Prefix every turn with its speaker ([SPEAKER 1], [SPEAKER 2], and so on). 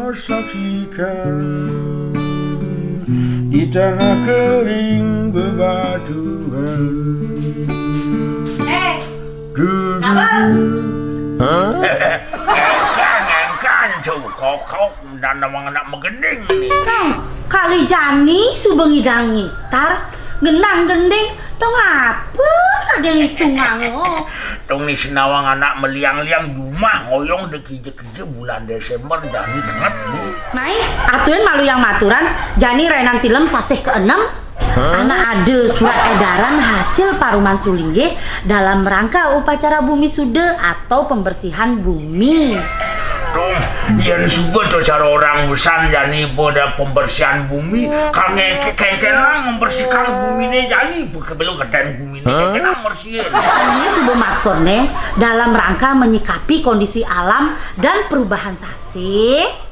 [SPEAKER 1] kau saksikan di tanah kering bebatuan. Kan cukup kok dan anak megending nih.
[SPEAKER 2] Kali Jani subengi dang gitar, genang gending, dong apa ada hitungan oh.
[SPEAKER 1] Dong nih senawang anak meliang-liang rumah ngoyong dekije-kije bulan Desember Jani banget nih.
[SPEAKER 2] Mai, atuin malu yang maturan, Jani renan tilem sasih ke-6. Anak ada surat edaran hasil Paruman Sulingge dalam rangka upacara bumi sude atau pembersihan bumi.
[SPEAKER 1] Dong, yang suka tuh cara orang besar Jani pada pembersihan bumi, kangen membersihkan bumi nih Jani, belum keten bumi nih kenang bersihin.
[SPEAKER 2] Ini sebuah maksudnya dalam rangka menyikapi kondisi alam dan perubahan sasih.